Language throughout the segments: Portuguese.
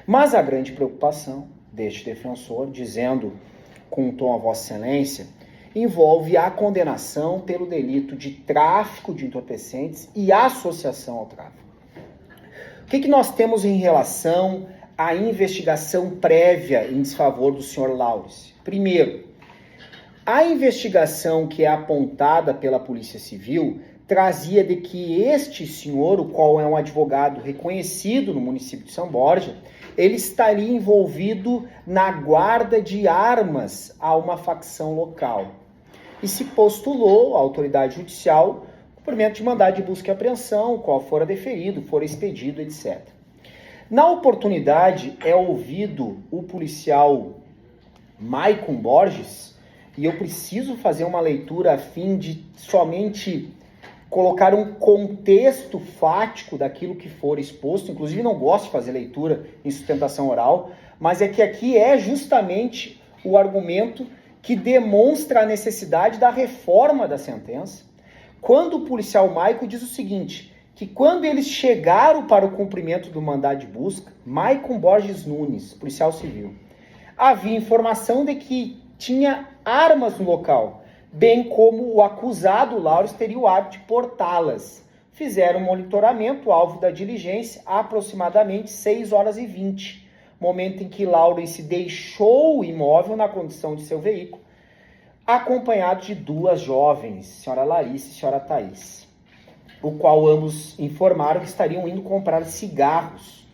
Mas a grande preocupação deste defensor, dizendo com um tom a Vossa Excelência, envolve a condenação pelo delito de tráfico de entorpecentes e associação ao tráfico. O que nós temos em relação à investigação prévia em desfavor do senhor Laures? Primeiro, a investigação que é apontada pela Polícia Civil trazia de que este senhor, o qual é um advogado reconhecido no município de São Borja, ele estaria envolvido na guarda de armas a uma facção local. E se postulou à autoridade judicial o cumprimento de mandado de busca e apreensão, o qual fora deferido, fora expedido, etc. Na oportunidade, é ouvido o policial Maicon Borges, e eu preciso fazer uma leitura a fim de somente colocar um contexto fático daquilo que for exposto. Inclusive, não gosto de fazer leitura em sustentação oral, mas é que aqui é justamente o argumento que demonstra a necessidade da reforma da sentença, quando o policial Maicon diz o seguinte, que quando eles chegaram para o cumprimento do mandado de busca, Maicon Borges Nunes, policial civil, havia informação de que tinha armas no local, bem como o acusado Laures teria o hábito de portá-las. Fizeram um monitoramento, alvo da diligência, aproximadamente 6h20, momento em que Laures deixou o imóvel na condição de seu veículo, acompanhado de duas jovens, senhora Larissa e senhora Thaís, o qual ambos informaram que estariam indo comprar cigarros.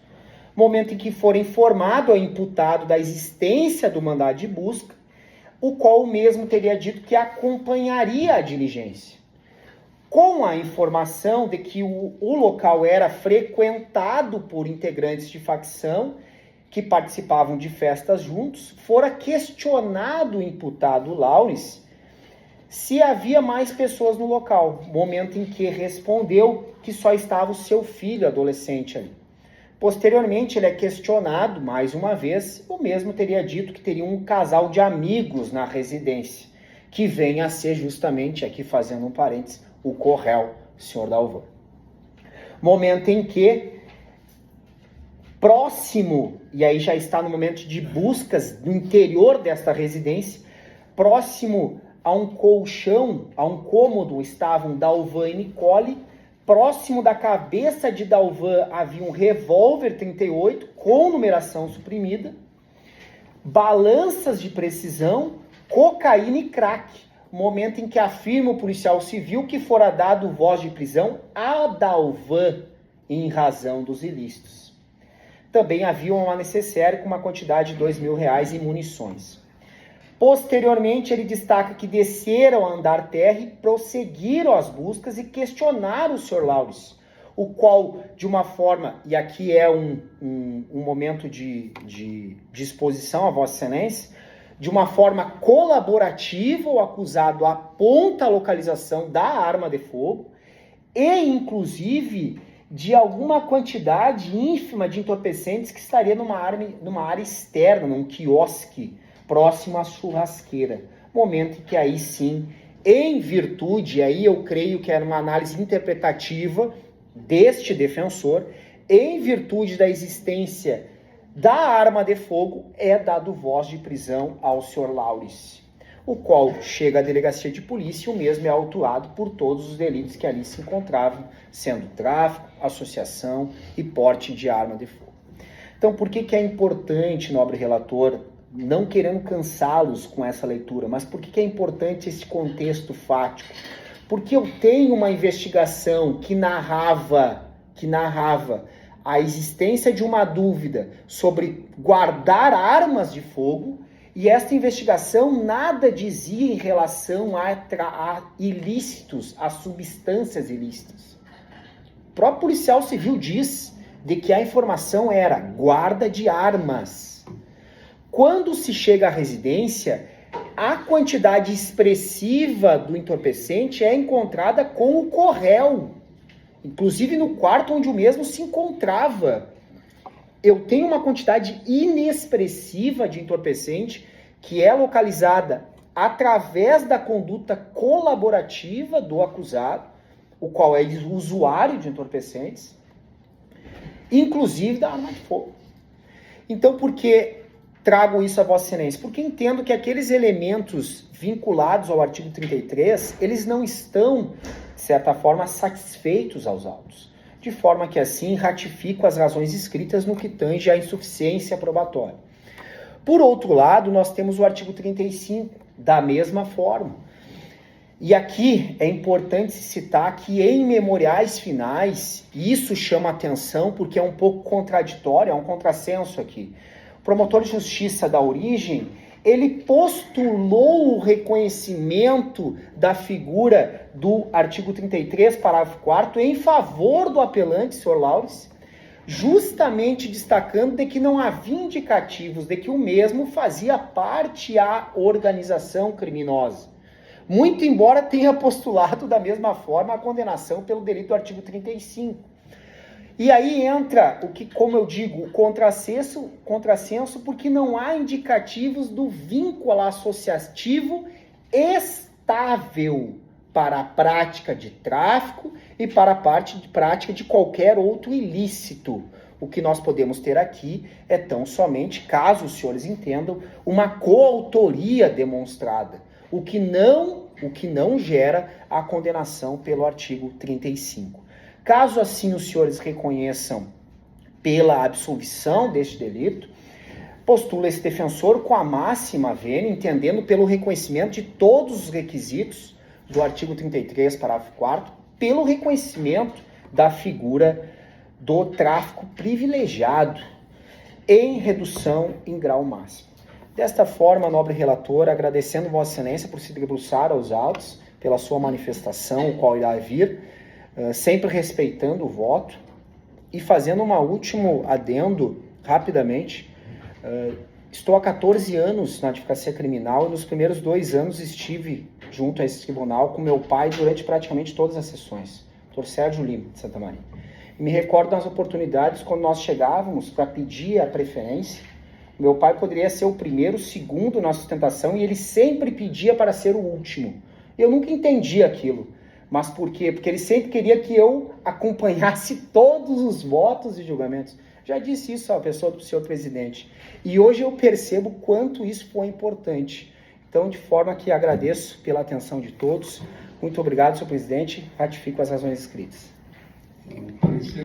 Momento em que foram informado ao imputado da existência do mandado de busca, o qual mesmo teria dito que acompanharia a diligência. Com a informação de que o local era frequentado por integrantes de facção que participavam de festas juntos, fora questionado o imputado Laures se havia mais pessoas no local, momento em que respondeu que só estava o seu filho adolescente ali. Posteriormente, ele é questionado, mais uma vez, o mesmo teria dito que teria um casal de amigos na residência, que vem a ser justamente, aqui fazendo um parênteses, o Correl, senhor Dalvan. Momento em que, próximo, e aí já está no momento de buscas no interior desta residência, próximo a um colchão, a um cômodo, estavam Dalvan e Nicole. Próximo da cabeça de Dalvan havia um revólver 38 com numeração suprimida, balanças de precisão, cocaína e crack. Momento em que afirma o policial civil que fora dado voz de prisão a Dalvan em razão dos ilícitos. Também havia uma necessaire com uma quantidade de R$2.000 em munições. Posteriormente, ele destaca que desceram a andar terra e prosseguiram as buscas e questionaram o Sr. Laures, o qual, de uma forma, e aqui é um momento de exposição a Vossa Excelência, de uma forma colaborativa, o acusado aponta a localização da arma de fogo e, inclusive, de alguma quantidade ínfima de entorpecentes que estaria numa área externa, num quiosque, próximo à churrasqueira. Momento em que aí sim, em virtude, aí eu creio que era uma análise interpretativa deste defensor, em virtude da existência da arma de fogo, é dado voz de prisão ao Sr. Laures, o qual chega à delegacia de polícia e o mesmo é autuado por todos os delitos que ali se encontravam, sendo tráfico, associação e porte de arma de fogo. Então, por que é importante, nobre relator, não querendo cansá-los com essa leitura, mas por que é importante esse contexto fático? Porque eu tenho uma investigação que narrava a existência de uma dúvida sobre guardar armas de fogo, e esta investigação nada dizia em relação a ilícitos, a substâncias ilícitas. O próprio policial civil diz de que a informação era guarda de armas. Quando se chega à residência, a quantidade expressiva do entorpecente é encontrada com o Correl, inclusive no quarto onde o mesmo se encontrava. Eu tenho uma quantidade inexpressiva de entorpecente que é localizada através da conduta colaborativa do acusado, o qual é usuário de entorpecentes, inclusive da arma de fogo. Então, por que trago isso a Vossa Excelência? Porque entendo que aqueles elementos vinculados ao artigo 33, eles não estão, de certa forma, satisfeitos aos autos, de forma que, assim, ratifico as razões escritas no que tange à insuficiência probatória. Por outro lado, nós temos o artigo 35, da mesma forma. E aqui é importante citar que em memoriais finais, isso chama atenção porque é um pouco contraditório, é um contrassenso aqui. O promotor de justiça da origem, ele postulou o reconhecimento da figura do artigo 33, parágrafo 4º, em favor do apelante, senhor Laures, justamente destacando de que não havia indicativos de que o mesmo fazia parte da organização criminosa. Muito embora tenha postulado da mesma forma a condenação pelo delito do artigo 35. E aí entra o que, como eu digo, o contrassenso, porque não há indicativos do vínculo associativo estável para a prática de tráfico e para a prática de qualquer outro ilícito. O que nós podemos ter aqui é tão somente, caso os senhores entendam, uma coautoria demonstrada, o que não gera a condenação pelo artigo 35. Caso assim os senhores reconheçam pela absolvição deste delito, postula esse defensor com a máxima vênia, entendendo pelo reconhecimento de todos os requisitos do artigo 33, parágrafo 4º, pelo reconhecimento da figura do tráfico privilegiado em redução em grau máximo. Desta forma, nobre relator, agradecendo Vossa Excelência por se debruçar aos autos, pela sua manifestação, o qual irá vir, sempre respeitando o voto, e fazendo um último adendo, rapidamente. Estou há 14 anos na advocacia criminal e nos primeiros 2 anos estive junto a esse tribunal com meu pai durante praticamente todas as sessões, Dr. Sérgio Lima, de Santa Maria. E me recordo das oportunidades quando nós chegávamos para pedir a preferência. Meu pai poderia ser o primeiro, o segundo na sustentação, e ele sempre pedia para ser o último. Eu nunca entendi aquilo. Mas por quê? Porque ele sempre queria que eu acompanhasse todos os votos e julgamentos. Já disse isso à pessoa do senhor presidente. E hoje eu percebo quanto isso foi importante. Então, de forma que agradeço pela atenção de todos. Muito obrigado, senhor presidente. Ratifico as razões escritas.